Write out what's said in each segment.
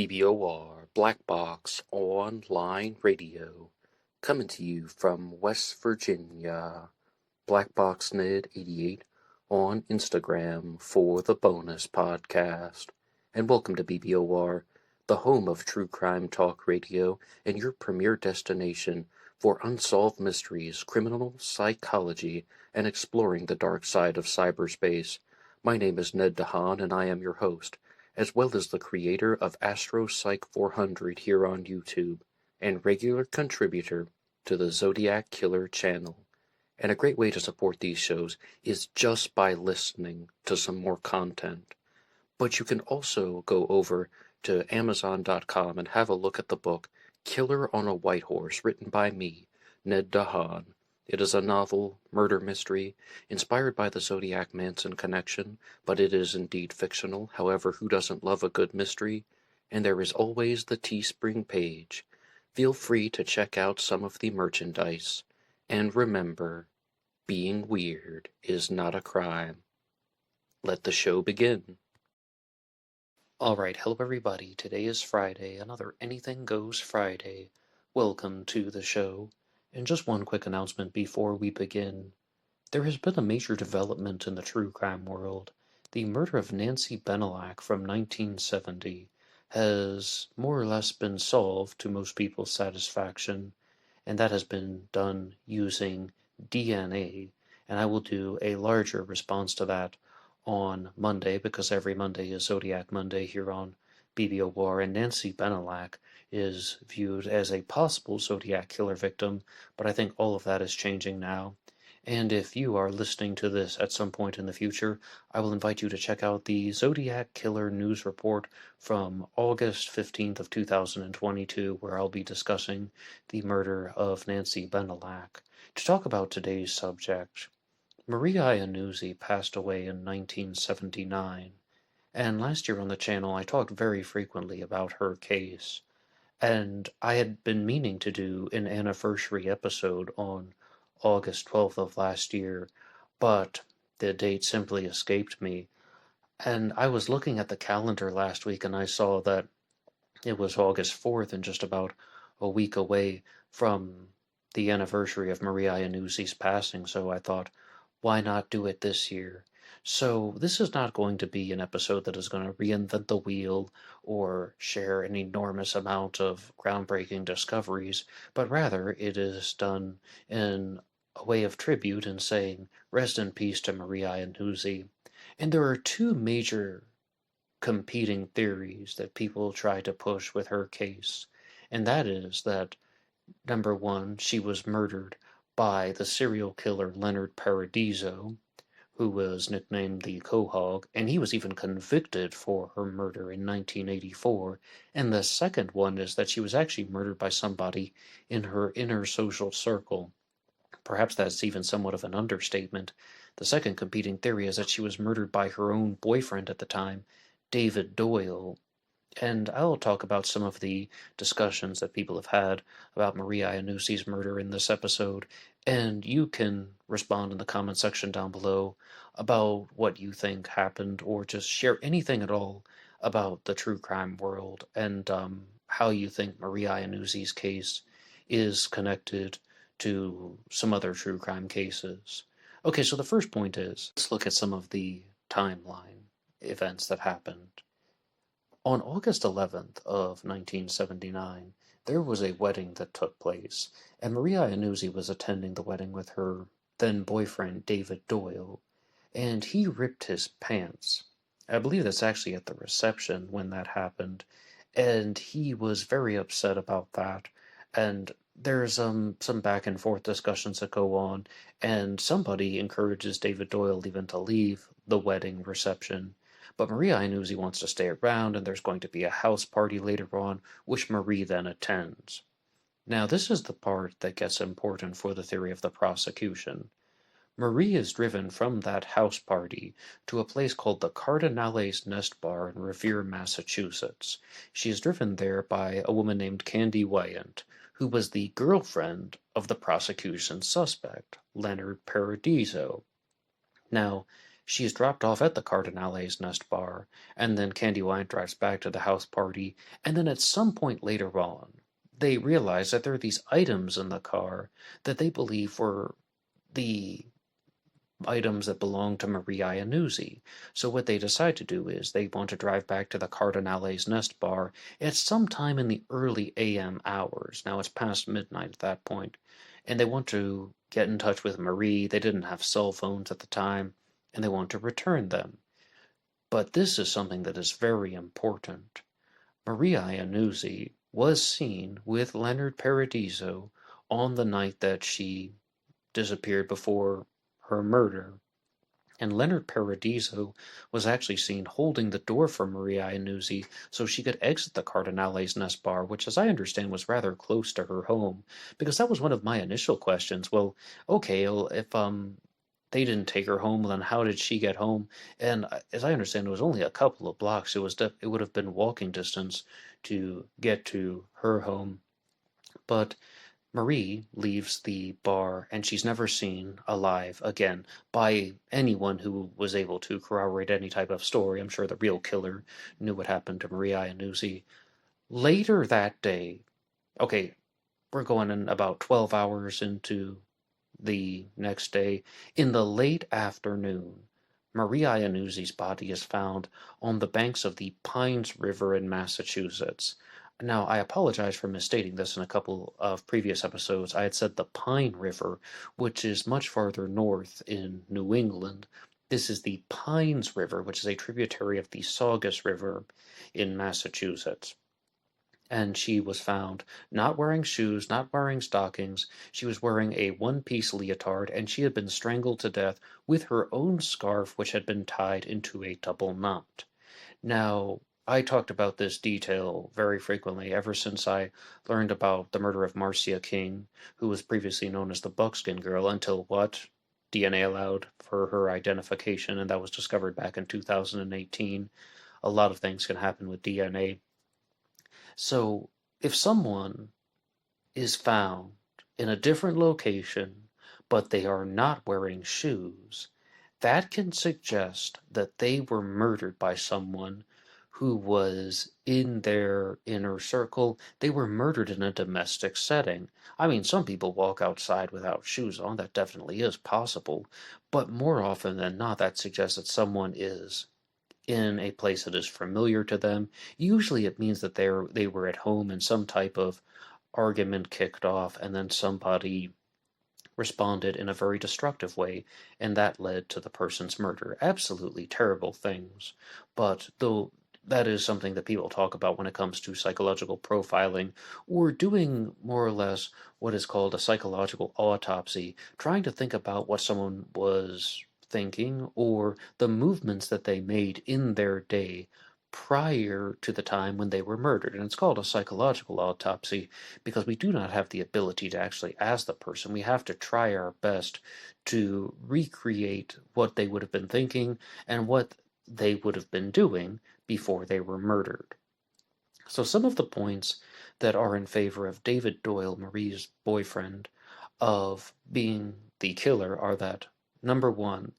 BBOR Black Box Online Radio, coming to you from West Virginia. BlackBoxNid88 on Instagram for the bonus podcast. And welcome to BBOR, the home of true crime talk radio and your premier destination for unsolved mysteries, criminal psychology, and exploring the dark side of cyberspace. My name is Ned DeHaan, and I am your host, as well as the creator of AstroPsych 400 here on YouTube, and regular contributor to the Zodiac Killer channel. And a great way to support these shows is just by listening to some more content. But you can also go over to Amazon.com and have a look at the book Killer on a White Horse, written by me, Ned DeHaan. It is a novel, murder mystery, inspired by the Zodiac Manson connection, but it is indeed fictional. However, who doesn't love a good mystery? And there is always the TeeSpring page. Feel free to check out some of the merchandise. And remember, being weird is not a crime. Let the show begin. Alright, hello everybody. Today is Friday, another Anything Goes Friday. Welcome to the show. And just one quick announcement before we begin. There has been a major development in the true crime world. The murder of Nancy Benelak from 1970 has more or less been solved to most people's satisfaction, and that has been done using DNA, and I will do a larger response to that on Monday, because every Monday is Zodiac Monday here on BBOR, and Nancy Benelak is viewed as a possible Zodiac killer victim, but I think all of that is changing now. And if you are listening to this at some point in the future, I will invite you to check out the Zodiac Killer News Report from August 15th of 2022, where I'll be discussing the murder of Nancy Benelak. To talk about today's subject, Maria Iannuzzi passed away in 1979, and last year on the channel I talked very frequently about her case. And I had been meaning to do an anniversary episode on August 12th of last year, but the date simply escaped me. And I was looking at the calendar last week and I saw that it was August 4th and just about a week away from the anniversary of Maria Iannuzzi's passing, so I thought, why not do it this year? So this is not going to be an episode that is going to reinvent the wheel or share an enormous amount of groundbreaking discoveries, but rather it is done in a way of tribute and saying, rest in peace to Maria Iannuzzi. And there are two major competing theories that people try to push with her case, and that is that, number one, she was murdered by the serial killer Leonard Paradiso, who was nicknamed the Quahog, and he was even convicted for her murder in 1984. And the second one is that she was actually murdered by somebody in her inner social circle. Perhaps that's even somewhat of an understatement. The second competing theory is that she was murdered by her own boyfriend at the time, David Doyle. And I'll talk about some of the discussions that people have had about Maria Iannuzzi's murder in this episode, and you can respond in the comment section down below about what you think happened, or just share anything at all about the true crime world and how you think Maria Iannuzzi's case is connected to some other true crime cases. Okay, so the first point is, let's look at some of the timeline events that happened. On August 11th of 1979, there was a wedding that took place, and Maria Iannuzzi was attending the wedding with her then-boyfriend David Doyle, and he ripped his pants. I believe that's actually at the reception when that happened, and he was very upset about that, and there's some back and forth discussions that go on, and somebody encourages David Doyle even to leave the wedding reception. But Maria Iannuzzi wants to stay around, and there's going to be a house party later on, which Marie then attends. Now, this is the part that gets important for the theory of the prosecution. Marie is driven from that house party to a place called the Cardinales Nest Bar in Revere, Massachusetts. She is driven there by a woman named Candy Wyant, who was the girlfriend of the prosecution's suspect, Leonard Paradiso. Now, She is dropped off at the Cardinale's Nest bar, and then Candy drives back to the house party, and then at some point later on, they realize that there are these items in the car that they believe were the items that belong to Maria Iannuzzi. So what they decide to do is they want to drive back to the Cardinale's Nest bar at some time in the early AM hours. Now it's past midnight at that point, and they want to get in touch with Marie. They didn't have cell phones at the time, and they want to return them. But this is something that is very important. Maria Iannuzzi was seen with Leonard Paradiso on the night that she disappeared before her murder. And Leonard Paradiso was actually seen holding the door for Maria Iannuzzi so she could exit the Cardinale's Nest bar, which, as I understand, was rather close to her home. Because that was one of my initial questions. Well, okay, well, if they didn't take her home, then how did she get home? And as I understand, it was only a couple of blocks. It would have been walking distance to get to her home. But Marie leaves the bar and she's never seen alive again by anyone who was able to corroborate any type of story. I'm sure the real killer knew what happened to Maria Iannuzzi. Later that day, okay, we're going in about 12 hours into the next day. In the late afternoon, Maria Iannuzzi's body is found on the banks of the Pines River in Massachusetts. Now, I apologize for misstating this in a couple of previous episodes. I had said the Pine River, which is much farther north in New England. This is the Pines River, which is a tributary of the Saugus River in Massachusetts. And she was found not wearing shoes, not wearing stockings. She was wearing a one-piece leotard, and she had been strangled to death with her own scarf, which had been tied into a double knot. Now, I talked about this detail very frequently ever since I learned about the murder of Marcia King, who was previously known as the Buckskin Girl, until what? DNA allowed for her identification, and that was discovered back in 2018. A lot of things can happen with DNA. So, if someone is found in a different location, but they are not wearing shoes, that can suggest that they were murdered by someone who was in their inner circle. They were murdered in a domestic setting. I mean, some people walk outside without shoes on. That definitely is possible. But more often than not, that suggests that someone is in a place that is familiar to them. Usually it means that they were at home and some type of argument kicked off, and then somebody responded in a very destructive way, and that led to the person's murder. Absolutely terrible things. But though that is something that people talk about when it comes to psychological profiling, or doing more or less what is called a psychological autopsy, trying to think about what someone was thinking or the movements that they made in their day prior to the time when they were murdered. And it's called a psychological autopsy because we do not have the ability to actually ask the person. We have to try our best to recreate what they would have been thinking and what they would have been doing before they were murdered. So some of the points that are in favor of David Doyle, Marie's boyfriend, of being the killer are that, number one,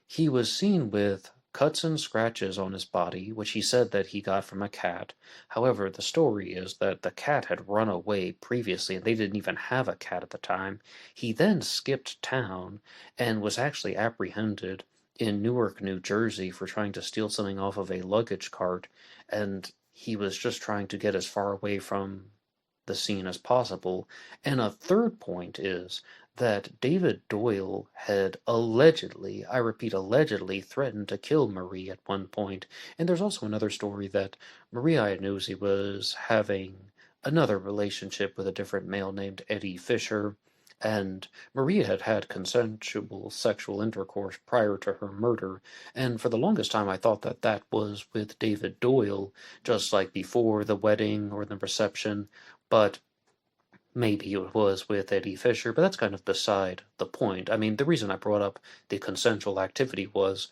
he was seen with cuts and scratches on his body, which he said that he got from a cat. However, the story is that the cat had run away previously, and they didn't even have a cat at the time. He then skipped town and was actually apprehended in Newark, New Jersey for trying to steal something off of a luggage cart, and he was just trying to get as far away from the scene as possible. And a third point is that David Doyle had allegedly, I repeat, allegedly threatened to kill Marie at one point. And there's also another story that Maria Iannuzzi was having another relationship with a different male named Eddie Fisher, and Maria had had consensual sexual intercourse prior to her murder, and for the longest time I thought that that was with David Doyle, just like before the wedding or the reception, but maybe it was with Eddie Fisher, but that's kind of beside the point. I mean, the reason I brought up the consensual activity was,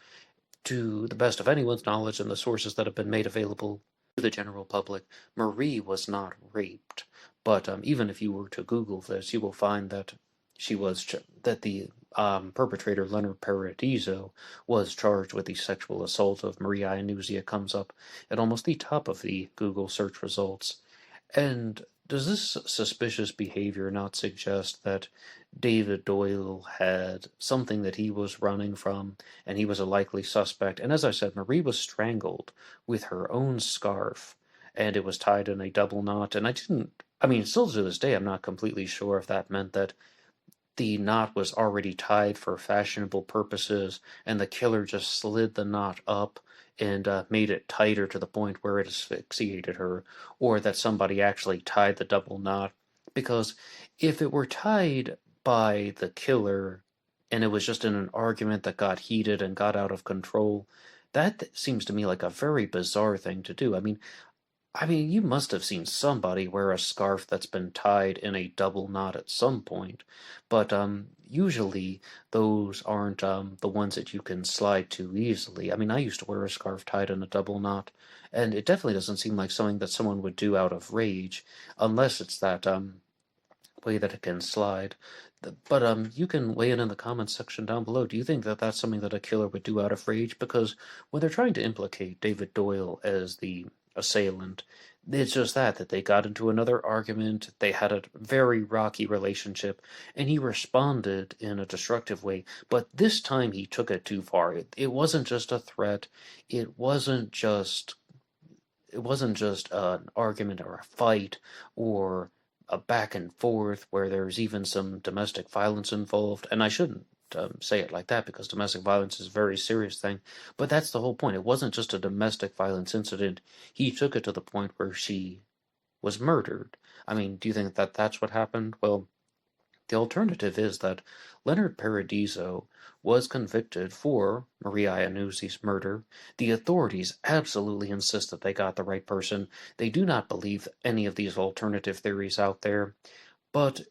to the best of anyone's knowledge and the sources that have been made available to the general public, Marie was not raped. But even if you were to Google this, you will find that she was that the perpetrator Leonard Paradiso was charged with the sexual assault of Maria Iannuzzi. It comes up at almost the top of the Google search results. And does this suspicious behavior not suggest that David Doyle had something that he was running from, and he was a likely suspect? And as I said, Marie was strangled with her own scarf, and it was tied in a double knot. And still to this day, I'm not completely sure if that meant that the knot was already tied for fashionable purposes, and the killer just slid the knot up and made it tighter to the point where it asphyxiated her, or that somebody actually tied the double knot. Because if it were tied by the killer and it was just in an argument that got heated and got out of control, that seems to me like a very bizarre thing to do. I mean, you must have seen somebody wear a scarf that's been tied in a double knot at some point, but usually those aren't the ones that you can slide too easily. I mean, I used to wear a scarf tied in a double knot, and it definitely doesn't seem like something that someone would do out of rage, unless it's that way that it can slide. But you can weigh in the comments section down below. Do you think that that's something that a killer would do out of rage? Because when they're trying to implicate David Doyle as the assailant, it's just that they got into another argument, they had a very rocky relationship, and he responded in a destructive way. But this time he took it too far. It wasn't just a threat. It wasn't just an argument or a fight or a back and forth where there's even some domestic violence involved. And I shouldn't say it like that, because domestic violence is a very serious thing. But that's the whole point. It wasn't just a domestic violence incident. He took it to the point where she was murdered. I mean, do you think that that's what happened? Well, the alternative is that Leonard Paradiso was convicted for Maria Iannuzzi's murder. The authorities absolutely insist that they got the right person. They do not believe any of these alternative theories out there. But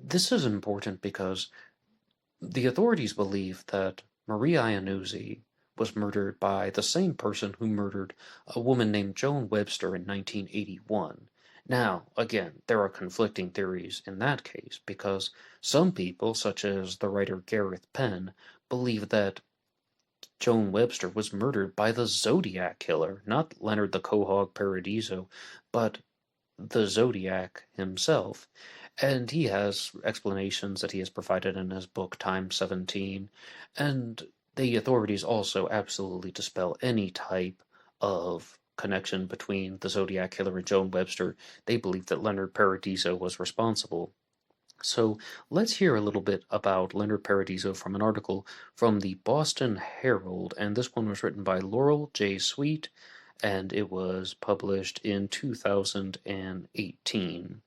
this is important because the authorities believe that Maria Iannuzzi was murdered by the same person who murdered a woman named Joan Webster in 1981. Now, again, there are conflicting theories in that case, because some people, such as the writer Gareth Penn, believe that Joan Webster was murdered by the Zodiac Killer, not Leonard the Quahog Paradiso, but the Zodiac himself. And he has explanations that he has provided in his book Time 17, and the authorities also absolutely dispel any type of connection between the Zodiac Killer and Joan Webster. They believe that Leonard Paradiso was responsible. So let's hear a little bit about Leonard Paradiso from an article from the Boston Herald, and this one was written by Laurel J. Sweet, and it was published in 2018.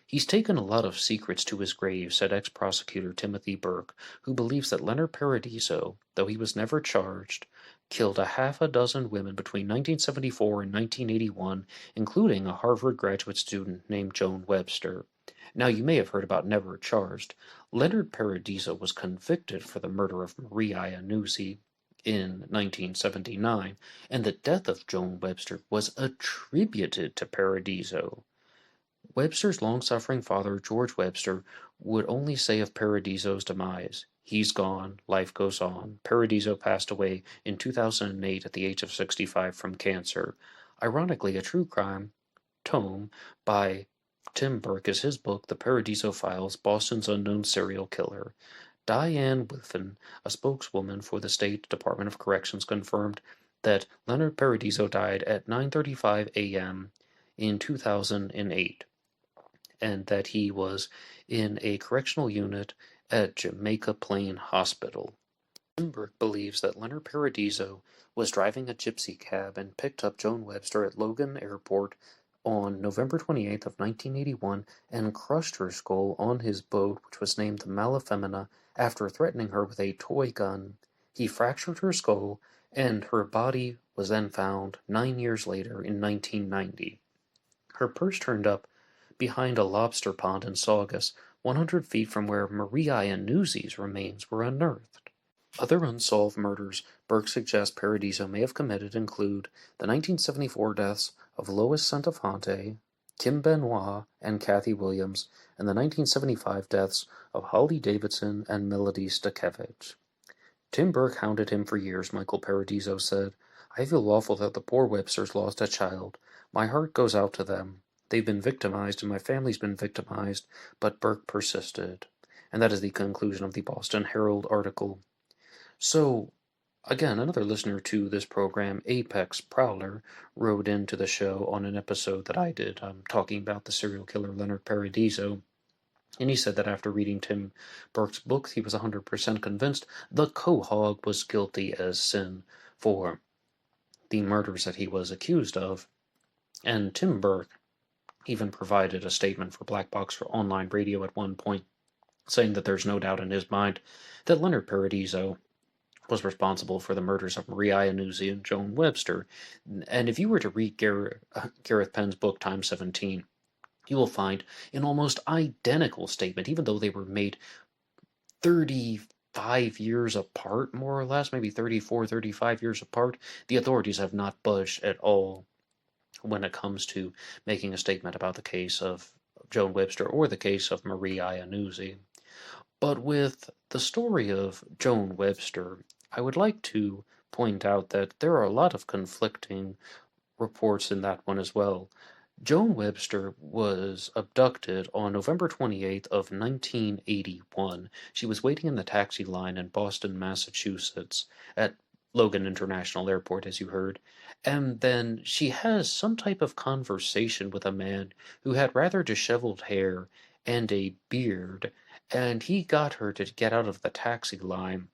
He's taken a lot of secrets to his grave, said ex-prosecutor Timothy Burke, who believes that Leonard Paradiso, though he was never charged, killed a half a dozen women between 1974 and 1981, including a Harvard graduate student named Joan Webster. Now, you may have heard about never charged. Leonard Paradiso was convicted for the murder of Maria Iannuzzi in 1979, and the death of Joan Webster was attributed to Paradiso. Webster's long-suffering father, George Webster, would only say of Paradiso's demise, "He's gone, life goes on." Paradiso passed away in 2008 at the age of 65 from cancer. Ironically, a true crime tome by Tim Burke is his book, The Paradiso Files, Boston's Unknown Serial Killer. Diane Whiffen, a spokeswoman for the State Department of Corrections, confirmed that Leonard Paradiso died at 9:35 a.m. in 2008, and that he was in a correctional unit at Jamaica Plain Hospital. Burke believes that Leonard Paradiso was driving a gypsy cab and picked up Joan Webster at Logan Airport on November 28th of 1981 and crushed her skull on his boat, which was named the Malafemina, after threatening her with a toy gun. He fractured her skull, and her body was then found 9 years later in 1990. Her purse turned up behind a lobster pond in Saugus, 100 feet from where Maria Iannuzzi's remains were unearthed. Other unsolved murders Burke suggests Paradiso may have committed include the 1974 deaths of Lois Centofonte, Kim Benoit and Kathy Williams, and the 1975 deaths of Holly Davidson and Melody Stakevich. Tim Burke hounded him for years, Michael Paradiso said. I feel awful that the poor Websters lost a child. My heart goes out to them. They've been victimized, and my family's been victimized, but Burke persisted. And that is the conclusion of the Boston Herald article. So, again, another listener to this program, Apex Prowler, wrote into the show on an episode that I did, talking about the serial killer Leonard Paradiso. And he said that after reading Tim Burke's book, he was 100% convinced the quahog was guilty as sin for the murders that he was accused of. And Tim Burke even provided a statement for BlackBoxOnlineRadio at one point, saying that there's no doubt in his mind that Leonard Paradiso was responsible for the murders of Marie Iannuzzi and Joan Webster. And if you were to read Gareth Penn's book, Time 17, you will find an almost identical statement, even though they were made 35 years apart, more or less, maybe 34, 35 years apart. The authorities have not budged at all when it comes to making a statement about the case of Joan Webster or the case of Marie Iannuzzi. But with the story of Joan Webster, I would like to point out that there are a lot of conflicting reports in that one as well. Joan Webster was abducted on November 28th of 1981. She was waiting in the taxi line in Boston, Massachusetts, at Logan International Airport, as you heard, and then she has some type of conversation with a man who had rather disheveled hair and a beard, and he got her to get out of the taxi line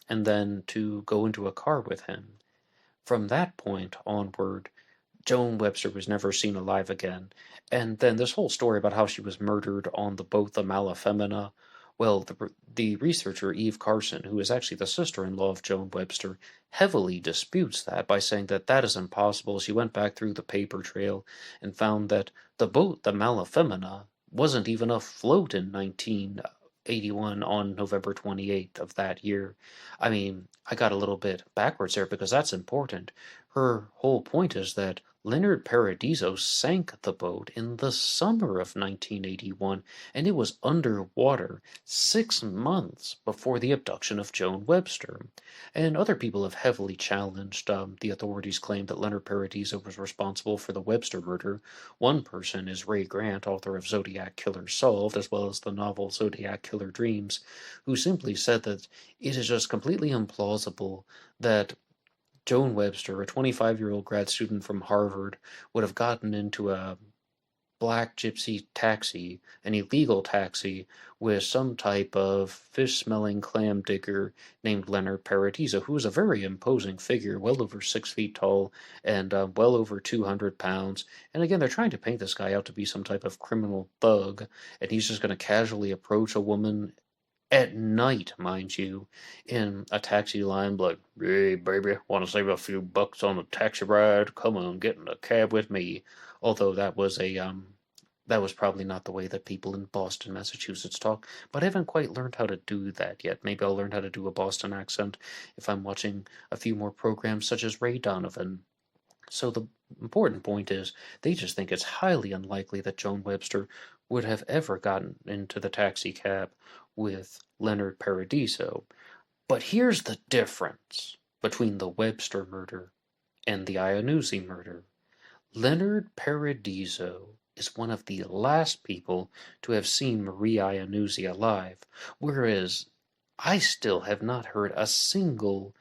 and then to go into a car with him. From that point onward, Joan Webster was never seen alive again. And then this whole story about how she was murdered on the boat the Malafemina, well, the researcher Eve Carson, who is actually the sister-in-law of Joan Webster, heavily disputes that by saying that that is impossible. She went back through the paper trail and found that the boat, the Malafemina, wasn't even afloat in 1981 on November 28th of that year. I mean, I got a little bit backwards there because that's important. Her whole point is that Leonard Paradiso sank the boat in the summer of 1981, and it was underwater 6 months before the abduction of Joan Webster. And other people have heavily challenged the authorities' claim that Leonard Paradiso was responsible for the Webster murder. One person is Ray Grant, author of Zodiac Killer Solved, as well as the novel Zodiac Killer Dreams, who simply said that it is just completely implausible that Joan Webster, a 25-year-old grad student from Harvard, would have gotten into a black gypsy taxi, an illegal taxi, with some type of fish-smelling clam digger named Leonard Paradiso, who was a very imposing figure, well over 6 feet tall and well over 200 pounds. And again, they're trying to paint this guy out to be some type of criminal thug, and he's just going to casually approach a woman at night, mind you, in a taxi line, like, hey, baby, want to save a few bucks on a taxi ride? Come on, get in a cab with me. Although that was that was probably not the way that people in Boston, Massachusetts talk, but I haven't quite learned how to do that yet. Maybe I'll learn how to do a Boston accent if I'm watching a few more programs such as Ray Donovan. So the important point is, they just think it's highly unlikely that Joan Webster would have ever gotten into the taxi cab with Leonard Paradiso. But here's the difference between the Webster murder and the Iannuzzi murder. Leonard Paradiso is one of the last people to have seen Marie Iannuzzi alive, whereas I still have not heard a single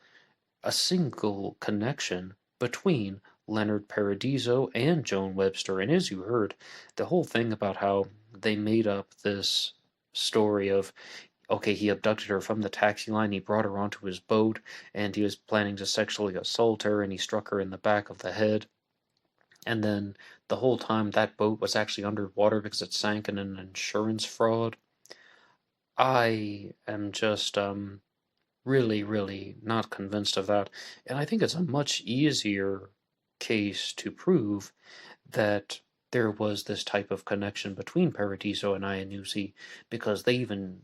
connection between Leonard Paradiso and Joan Webster. And as you heard, the whole thing about how they made up this story of, okay, he abducted her from the taxi line, he brought her onto his boat, and he was planning to sexually assault her, and he struck her in the back of the head. And then the whole time that boat was actually underwater because it sank in an insurance fraud. I am just really, really not convinced of that. And I think it's a much easier case to prove that there was this type of connection between Paradiso and Iannuzzi, because they even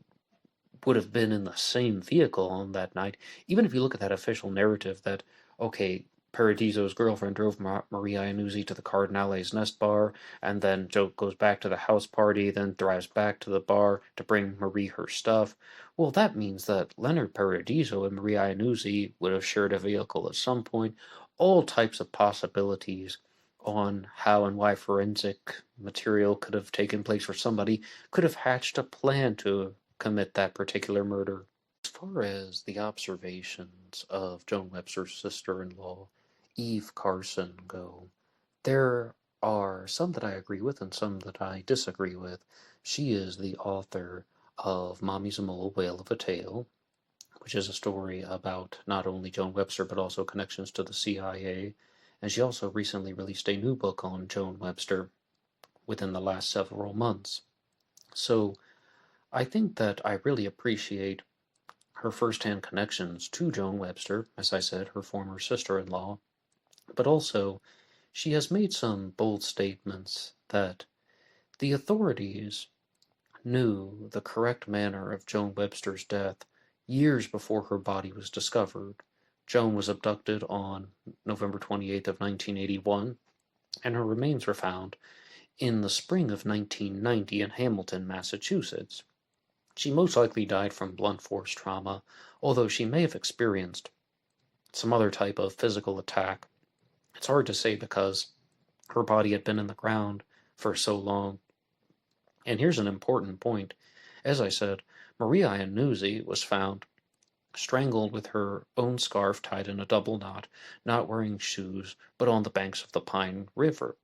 would have been in the same vehicle on that night. Even if you look at that official narrative that, okay, Paradiso's girlfriend drove Maria Iannuzzi to the Cardinale's Nest bar, and then Joe goes back to the house party, then drives back to the bar to bring Marie her stuff. Well, that means that Leonard Paradiso and Maria Iannuzzi would have shared a vehicle at some point. All types of possibilities on how and why forensic material could have taken place, or somebody could have hatched a plan to commit that particular murder. As far as the observations of Joan Webster's sister-in-law, Eve Carson, go, there are some that I agree with and some that I disagree with. She is the author of Mommy's a Mole, Whale of a Tale, which is a story about not only Joan Webster but also connections to the CIA. And she also recently released a new book on Joan Webster within the last several months. So I think that I really appreciate her first-hand connections to Joan Webster, as I said, her former sister-in-law, but also she has made some bold statements that the authorities knew the correct manner of Joan Webster's death years before her body was discovered. Joan was abducted on November 28th of 1981, and her remains were found in the spring of 1990 in Hamilton, Massachusetts. She most likely died from blunt force trauma, although she may have experienced some other type of physical attack. It's hard to say because her body had been in the ground for so long. And here's an important point. As I said, Maria Iannuzzi was found strangled with her own scarf tied in a double knot, not wearing shoes, but on the banks of the Pines River,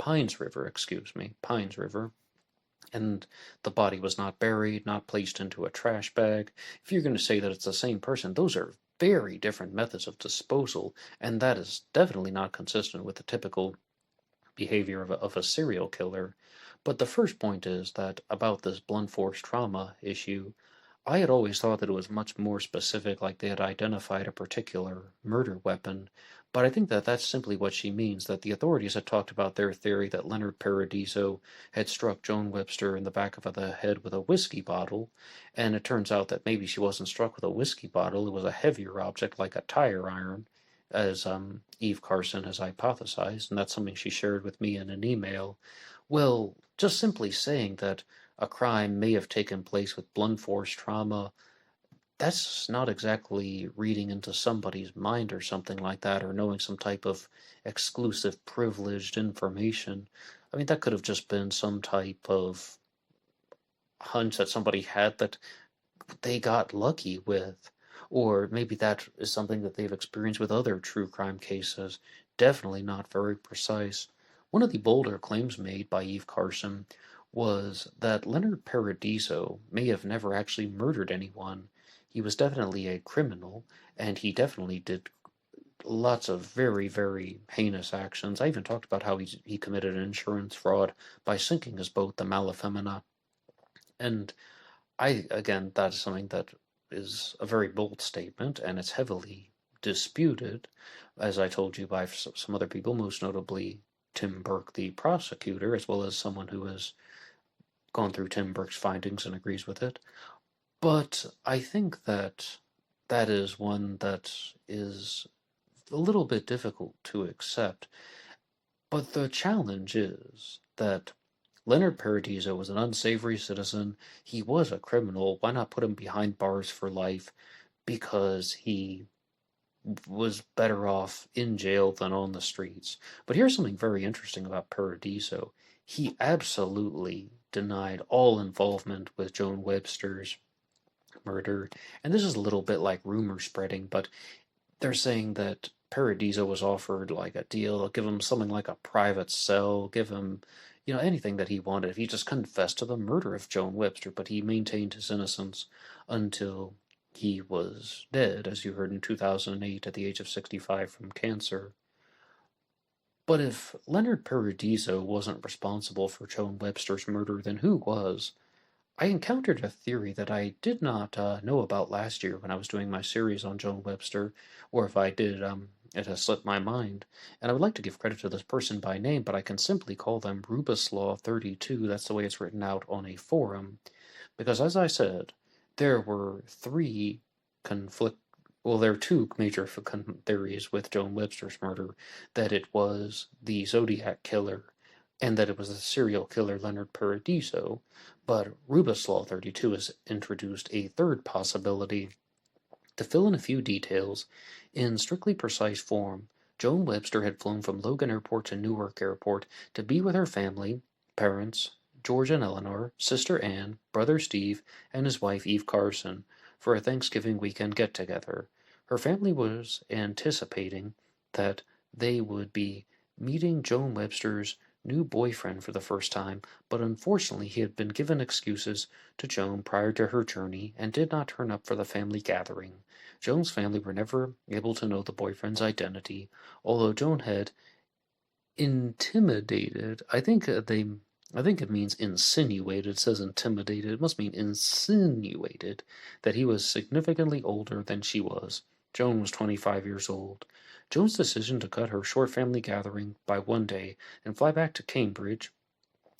and the body was not buried, not placed into a trash bag. If you're going to say that it's the same person, those are very different methods of disposal, and that is definitely not consistent with the typical behavior of a serial killer. But the first point is that about this blunt force trauma issue, I had always thought that it was much more specific, like they had identified a particular murder weapon, but I think that that's simply what she means, that the authorities had talked about their theory that Leonard Paradiso had struck Joan Webster in the back of the head with a whiskey bottle, and it turns out that maybe she wasn't struck with a whiskey bottle, it was a heavier object like a tire iron, as Eve Carson has hypothesized, and that's something she shared with me in an email. Well, just simply saying that a crime may have taken place with blunt force trauma, that's not exactly reading into somebody's mind or something like that, or knowing some type of exclusive privileged information. I mean, that could have just been some type of hunch that somebody had that they got lucky with. Or maybe that is something that they've experienced with other true crime cases. Definitely not very precise. One of the bolder claims made by Eve Carson was that Leonard Paradiso may have never actually murdered anyone. He was definitely a criminal, and he definitely did lots of very, very heinous actions. I even talked about how he committed insurance fraud by sinking his boat, the Malafemina. And again, that is something that is a very bold statement, and it's heavily disputed, as I told you, by some other people, most notably Tim Burke, the prosecutor, as well as someone who has gone through Tim Burke's findings and agrees with it. But I think that that is one that is a little bit difficult to accept. But the challenge is that Leonard Paradiso was an unsavory citizen. He was a criminal. Why not put him behind bars for life? Because he was better off in jail than on the streets. But here's something very interesting about Paradiso. He absolutely denied all involvement with Joan Webster's murder. And this is a little bit like rumor spreading, but they're saying that Paradiso was offered like a deal, give him something like a private cell, give him, anything that he wanted if he just confessed to the murder of Joan Webster, but he maintained his innocence until he was dead, as you heard in 2008 at the age of 65 from cancer. But if Leonard Paradiso wasn't responsible for Joan Webster's murder, then who was? I encountered a theory that I did not know about last year when I was doing my series on Joan Webster, or if I did, it has slipped my mind. And I would like to give credit to this person by name, but I can simply call them Rubislaw32. That's the way it's written out on a forum. Because as I said, there were three Well, there are two major theories with Joan Webster's murder, that it was the Zodiac killer and that it was the serial killer Leonard Paradiso, but Rubus Law 32 has introduced a third possibility. To fill in a few details, in strictly precise form, Joan Webster had flown from Logan Airport to Newark Airport to be with her family, parents, George and Eleanor, sister Anne, brother Steve, and his wife Eve Carson, for a Thanksgiving weekend get-together. Her family was anticipating that they would be meeting Joan Webster's new boyfriend for the first time, but unfortunately he had been given excuses to Joan prior to her journey and did not turn up for the family gathering. Joan's family were never able to know the boyfriend's identity, although Joan had intimidated. I think it means insinuated. It says intimidated. It must mean insinuated that he was significantly older than she was. Joan was 25 years old. Joan's decision to cut her short family gathering by one day and fly back to Cambridge,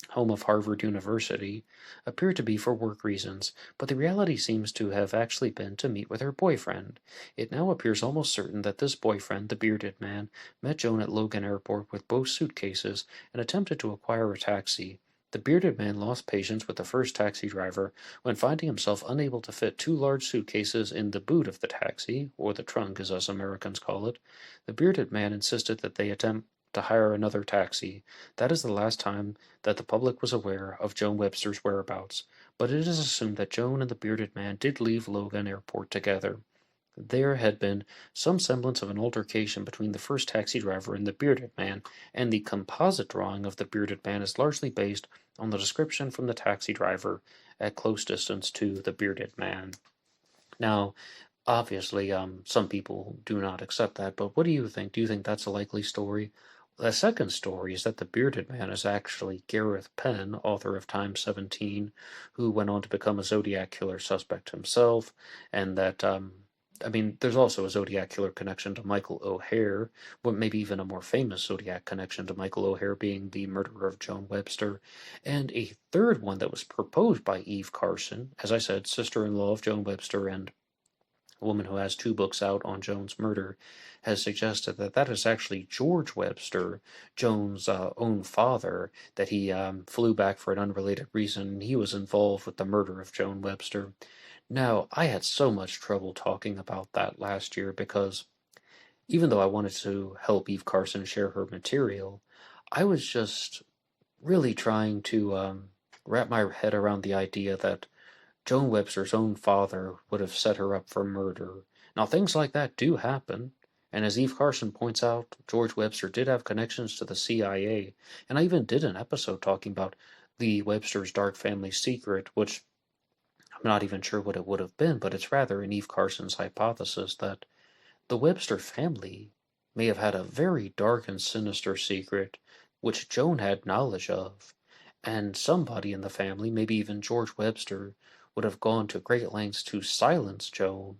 home of Harvard University, appeared to be for work reasons, but the reality seems to have actually been to meet with her boyfriend. It now appears almost certain that this boyfriend, the bearded man, met Joan at Logan Airport with both suitcases and attempted to acquire a taxi. The bearded man lost patience with the first taxi driver when, finding himself unable to fit two large suitcases in the boot of the taxi, or the trunk as us Americans call it, the bearded man insisted that they attempt to hire another taxi. That is the last time that the public was aware of Joan Webster's whereabouts, but it is assumed that Joan and the bearded man did leave Logan Airport together. There had been some semblance of an altercation between the first taxi driver and the bearded man, and the composite drawing of the bearded man is largely based on the description from the taxi driver at close distance to the bearded man. Now, obviously, some people do not accept that, but what do you think? Do you think that's a likely story? The second story is that the bearded man is actually Gareth Penn, author of Time 17, who went on to become a Zodiac killer suspect himself, and that, there's also a Zodiac killer connection to Michael O'Hare, but maybe even a more famous Zodiac connection to Michael O'Hare being the murderer of Joan Webster, and a third one that was proposed by Eve Carson, as I said, sister-in-law of Joan Webster and a woman who has two books out on Joan's murder, has suggested that that is actually George Webster, Joan's own father, that he flew back for an unrelated reason. He was involved with the murder of Joan Webster. Now, I had so much trouble talking about that last year because even though I wanted to help Eve Carson share her material, I was just really trying to wrap my head around the idea that Joan Webster's own father would have set her up for murder. Now, things like that do happen, and as Eve Carson points out, George Webster did have connections to the CIA, and I even did an episode talking about the Webster's dark family secret, which I'm not even sure what it would have been, but it's rather in Eve Carson's hypothesis that the Webster family may have had a very dark and sinister secret which Joan had knowledge of, and somebody in the family, maybe even George Webster, would have gone to great lengths to silence Joan,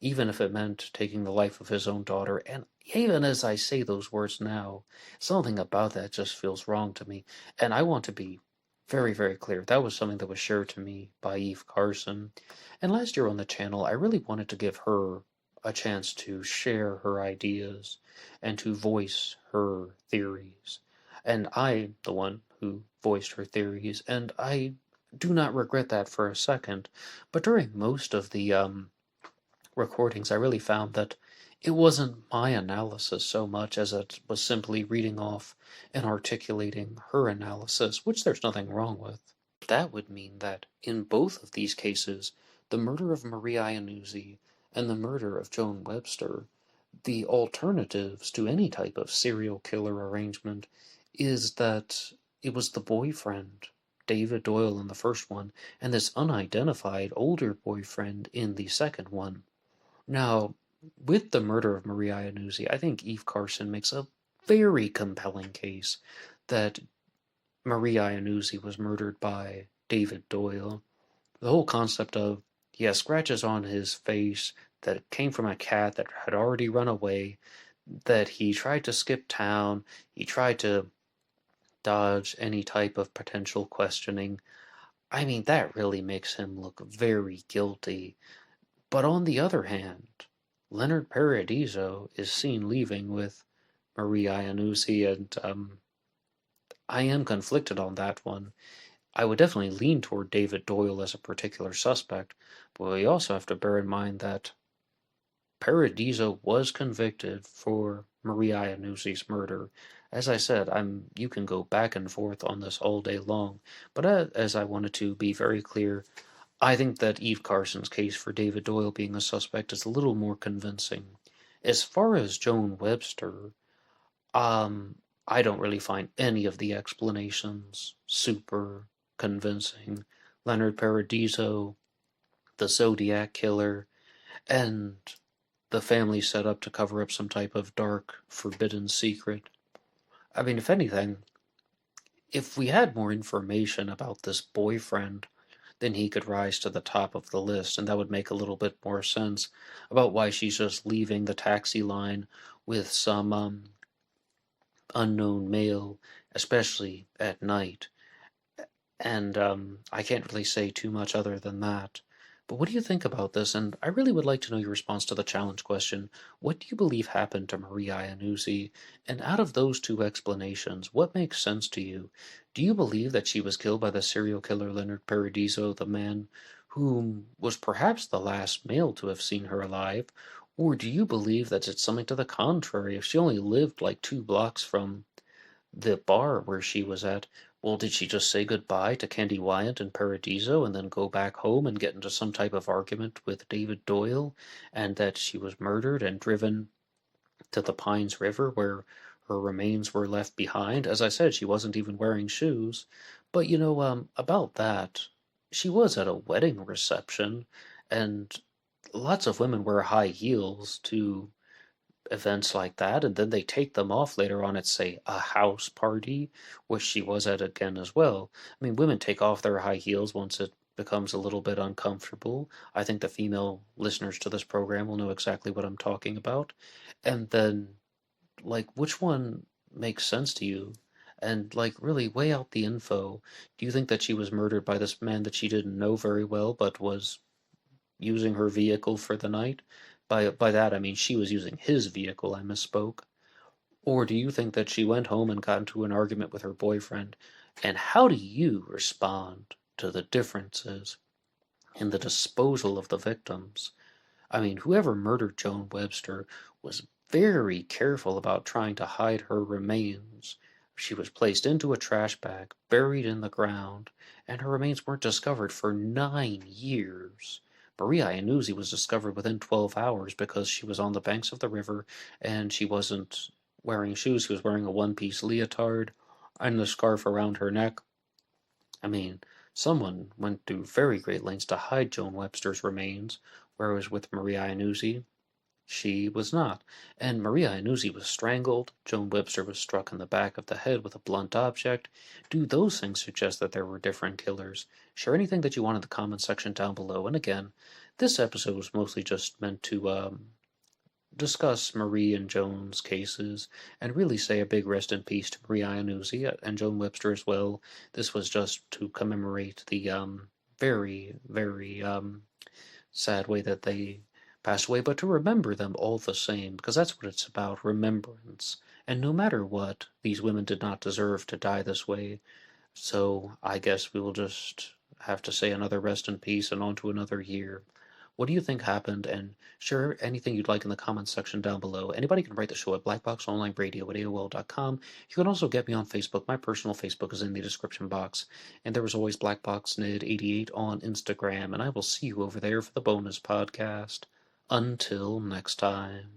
even if it meant taking the life of his own daughter. And even as I say those words now, something about that just feels wrong to me. And I want to be very, very clear. That was something that was shared to me by Eve Carson. And last year on the channel, I really wanted to give her a chance to share her ideas and to voice her theories. And I'm the one who voiced her theories, and I do not regret that for a second. But during most of the recordings, I really found that it wasn't my analysis so much as it was simply reading off and articulating her analysis, which there's nothing wrong with. That would mean that in both of these cases, the murder of Marie Iannuzzi and the murder of Joan Webster, the alternatives to any type of serial killer arrangement is that it was the boyfriend, David Doyle in the first one, and this unidentified older boyfriend in the second one. Now, with the murder of Marie Iannuzzi, I think Eve Carson makes a very compelling case that Marie Iannuzzi was murdered by David Doyle. The whole concept of he has scratches on his face that came from a cat that had already run away, that he tried to skip town, he tried to dodge any type of potential questioning. I mean, that really makes him look very guilty. But on the other hand, Leonard Paradiso is seen leaving with Marie Iannuzzi, and I am conflicted on that one. I would definitely lean toward David Doyle as a particular suspect, but we also have to bear in mind that Paradiso was convicted for Marie Iannuzzi's murder. As I said, you can go back and forth on this all day long, but as I wanted to be very clear, I think that Eve Carson's case for David Doyle being a suspect is a little more convincing. As far as Joan Webster, um, I don't really find any of the explanations super convincing. Leonard Paradiso, the Zodiac Killer, and the family set up to cover up some type of dark, forbidden secret. I mean, if anything, if we had more information about this boyfriend, then he could rise to the top of the list, and that would make a little bit more sense about why she's just leaving the taxi line with some unknown male, especially at night. And I can't really say too much other than that. But what do you think about this? And I really would like to know your response to the challenge question. What do you believe happened to Maria Iannuzzi? And out of those two explanations, what makes sense to you? Do you believe that she was killed by the serial killer Leonard Paradiso, the man whom was perhaps the last male to have seen her alive? Or do you believe that it's something to the contrary? If she only lived like 2 blocks from the bar where she was at, well, did she just say goodbye to Candy Wyant and Paradiso and then go back home and get into some type of argument with David Doyle, and that she was murdered and driven to the Pines River where her remains were left behind? As I said, she wasn't even wearing shoes. But about that, she was at a wedding reception, and lots of women wear high heels to events like that, and then they take them off later on at, say, a house party, which she was at again as well. I mean, women take off their high heels once it becomes a little bit uncomfortable. I think the female listeners to this program will know exactly what I'm talking about. And then, like, which one makes sense to you? And, like, really weigh out the info. Do you think that she was murdered by this man that she didn't know very well, but was using her vehicle for the night? By that I mean she was using his vehicle, I misspoke. Or do you think that she went home and got into an argument with her boyfriend? And how do you respond to the differences in the disposal of the victims? I mean, whoever murdered Joan Webster was very careful about trying to hide her remains. She was placed into a trash bag, buried in the ground, and her remains weren't discovered for 9 years. Maria Iannuzzi was discovered within 12 hours because she was on the banks of the river and she wasn't wearing shoes. She was wearing a one-piece leotard and the scarf around her neck. I mean, someone went through very great lengths to hide Joan Webster's remains, whereas with Maria Iannuzzi, she was not. And Maria Iannuzzi was strangled. Joan Webster was struck in the back of the head with a blunt object. Do those things suggest that there were different killers? Share anything that you want in the comment section down below. And again, this episode was mostly just meant to discuss Marie and Joan's cases and really say a big rest in peace to Maria Iannuzzi and Joan Webster as well. This was just to commemorate the very, very sad way that they passed away, but to remember them all the same, because that's what it's about, remembrance. And no matter what, these women did not deserve to die this way. So I guess we will just have to say another rest in peace and on to another year. What do you think happened? And share anything you'd like in the comments section down below. Anybody can write the show at BlackBoxOnlineRadio at AOL.com. You can also get me on Facebook. My personal Facebook is in the description box. And there was always BlackBoxNid88 on Instagram. And I will see you over there for the bonus podcast. Until next time.